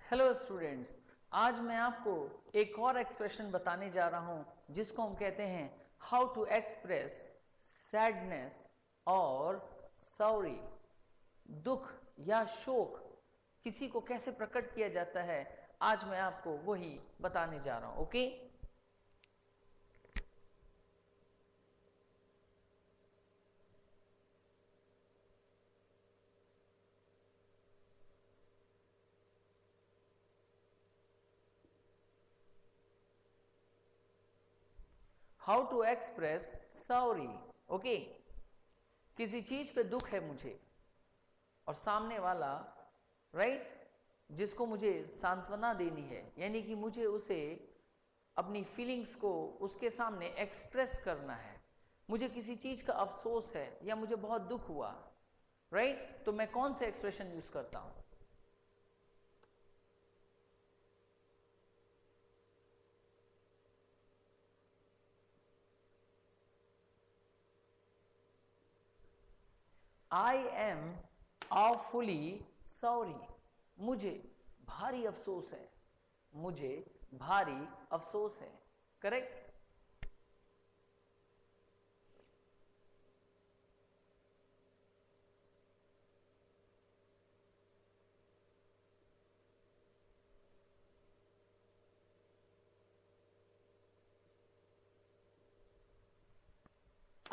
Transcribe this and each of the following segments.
Hello students, आज मैं आपको एक और एक्सप्रेशन बताने जा रहा हूं जिसको हम कहते हैं हाउ टू एक्सप्रेस सैडनेस और सॉरी। दुख या शोक किसी को कैसे प्रकट किया जाता है, आज मैं आपको वही बताने जा रहा हूं। Okay, how to express sorry. Okay, किसी चीज पे दुख है मुझे और सामने वाला राइट जिसको मुझे सांत्वना देनी है, यानी कि मुझे उसे अपनी फीलिंग्स को उसके सामने एक्सप्रेस करना है। मुझे किसी चीज का अफसोस है या मुझे बहुत दुख हुआ, राइट तो मैं कौन सा एक्सप्रेशन यूज करता हूं? I am awfully sorry. मुझे भारी अफसोस है, मुझे भारी अफसोस है। Correct.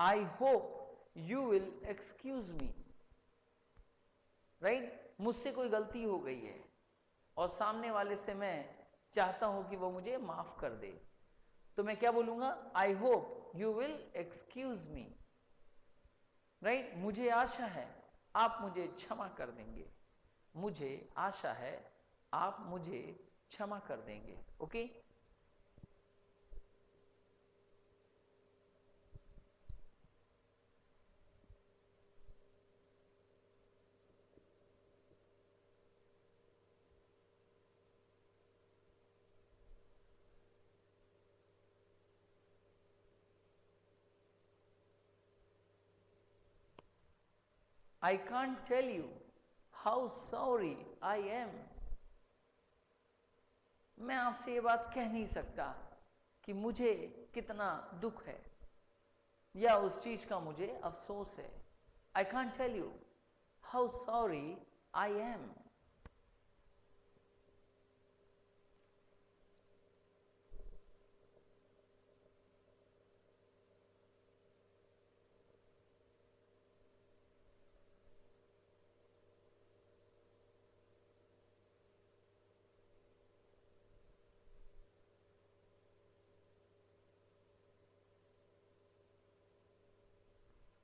I hope you will excuse me. Right, मुझसे कोई गलती हो गई है और सामने वाले से मैं चाहता हूं कि वो मुझे माफ कर दे, तो मैं क्या बोलूंगा? आई hope you will excuse me. Right, मुझे आशा है आप मुझे क्षमा कर देंगे। मुझे आशा है आप मुझे क्षमा कर देंगे। Okay, I can't tell you how sorry I am. मैं आपसे ये बात कह नहीं सकता कि मुझे कितना दुख है या उस चीज का मुझे अफसोस है। I can't tell you how sorry I am.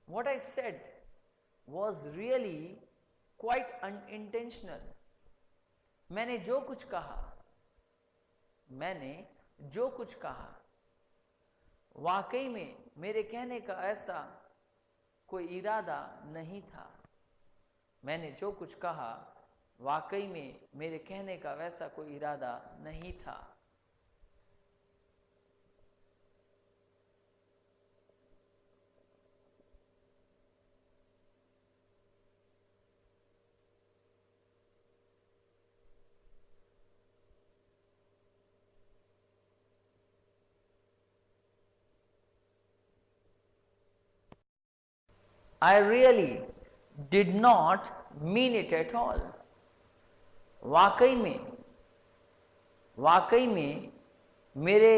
What I said was really quite unintentional. मैंने जो कुछ कहा वाकई में मेरे कहने का ऐसा कोई इरादा नहीं था। मैंने जो कुछ कहा वाकई में मेरे कहने का वैसा कोई इरादा नहीं था। I really did not mean it at all. वाकई में मेरे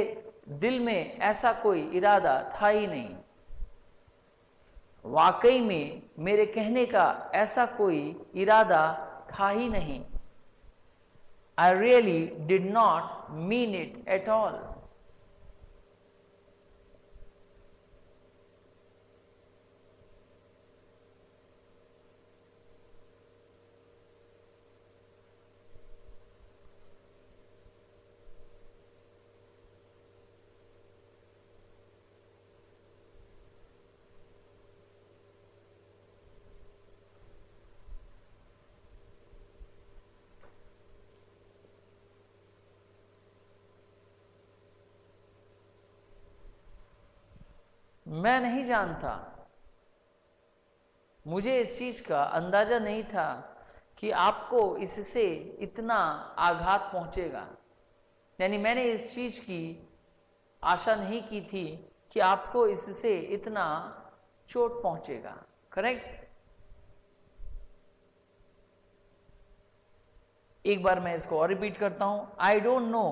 दिल में ऐसा कोई इरादा था ही नहीं। वाकई में मेरे कहने का ऐसा कोई इरादा था ही नहीं। I really did not mean it at all. मैं नहीं जानता, मुझे इस चीज का अंदाजा नहीं था कि आपको इससे इतना आघात पहुंचेगा, यानी मैंने इस चीज की आशा नहीं की थी कि आपको इससे इतना चोट पहुंचेगा। करेक्ट। एक बार मैं इसको और रिपीट करता हूं, I don't know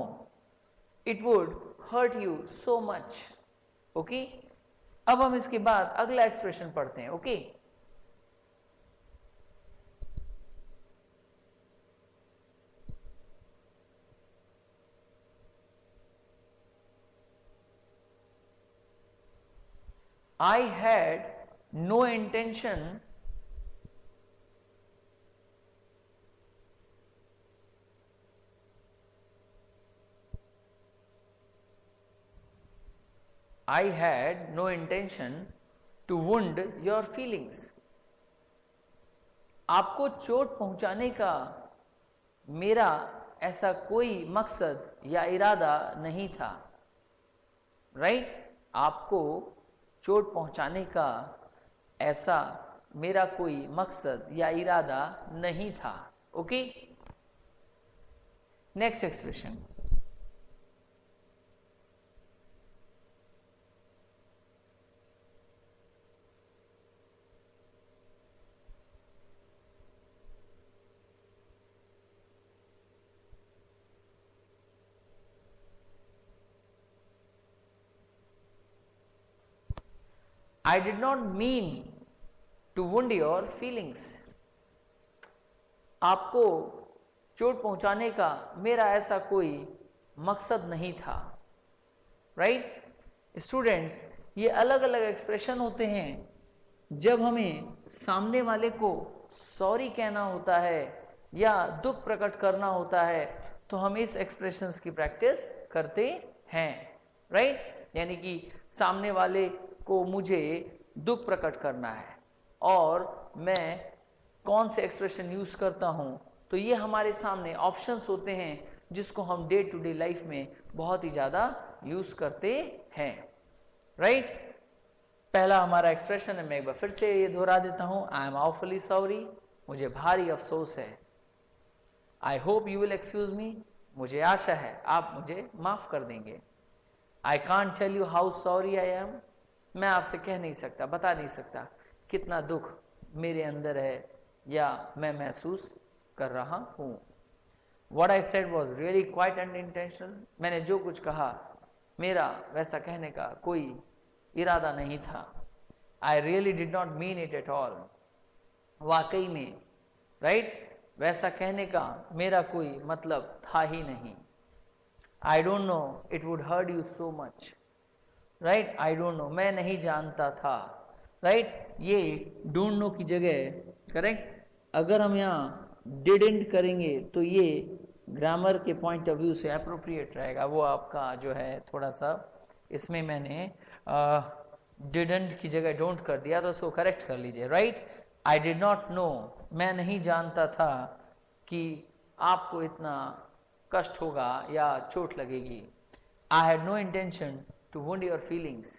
it would hurt you so much. Okay, अब हम इसके बाद अगला एक्सप्रेशन पढ़ते हैं। Okay, I had no intention to wound your feelings. आपको चोट पहुंचाने का मेरा ऐसा कोई मकसद या इरादा नहीं था। राइट? आपको चोट पहुंचाने का ऐसा मेरा कोई मकसद या इरादा नहीं था। Okay, next expression, I did not mean to wound your feelings. आपको चोट पहुंचाने का मेरा ऐसा कोई मकसद नहीं था। राइट? स्टूडेंट्स, ये अलग अलग एक्सप्रेशन होते हैं जब हमें सामने वाले को सॉरी कहना होता है या दुख प्रकट करना होता है, तो हम इस एक्सप्रेशंस की प्रैक्टिस करते हैं। राइट? यानी कि सामने वाले को मुझे दुख प्रकट करना है और मैं कौन से एक्सप्रेशन यूज करता हूं, तो ये हमारे सामने ऑप्शंस होते हैं जिसको हम डे टू डे लाइफ में बहुत ही ज्यादा यूज करते हैं। राइट? पहला हमारा एक्सप्रेशन है, मैं एक बार फिर से ये दोहरा देता हूं, आई एम ऑफुली सॉरी, मुझे भारी अफसोस है। I hope you will excuse me, मुझे आशा है आप मुझे माफ कर देंगे। I can't tell you how sorry I am, मैं आपसे कह नहीं सकता, बता नहीं सकता कितना दुख मेरे अंदर है या मैं महसूस कर रहा हूं। What I said was really quite unintentional. मैंने जो कुछ कहा मेरा वैसा कहने का कोई इरादा नहीं था। I really did not mean it at all. वाकई में, राइट? वैसा कहने का मेरा कोई मतलब था ही नहीं। I don't know it would hurt you so much. Right? I don't know, मैं नहीं जानता था। राइट? ये don't know की जगह, करेक्ट, अगर हम यहाँ didn't करेंगे तो ये ग्रामर के पॉइंट ऑफ व्यू से अप्रोप्रिएट रहेगा। वो आपका जो है थोड़ा सा, इसमें मैंने didn't की जगह don't कर दिया, तो उसको करेक्ट कर लीजिए। Right? I did not know, मैं नहीं जानता था कि आपको इतना कष्ट होगा या चोट लगेगी। I had no intention to wound your feelings.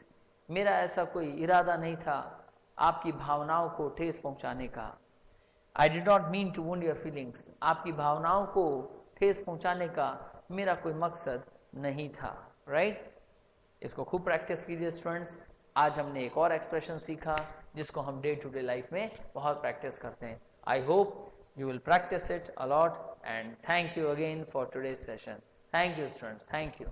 मेरा ऐसा कोई इरादा नहीं था आपकी भावनाओं को ठेस पहुंचाने का। I did not mean to wound your feelings. आपकी भावनाओं को ठेस पहुंचाने का मेरा कोई मकसद नहीं था। राइट? इसको खूब प्रैक्टिस कीजिए स्टूडेंट्स। आज हमने एक और एक्सप्रेशन सीखा जिसको हम डे टू डे लाइफ में बहुत प्रैक्टिस करते हैं। I hope you will practice it a lot, and thank you again for today's session. Thank you students, thank you.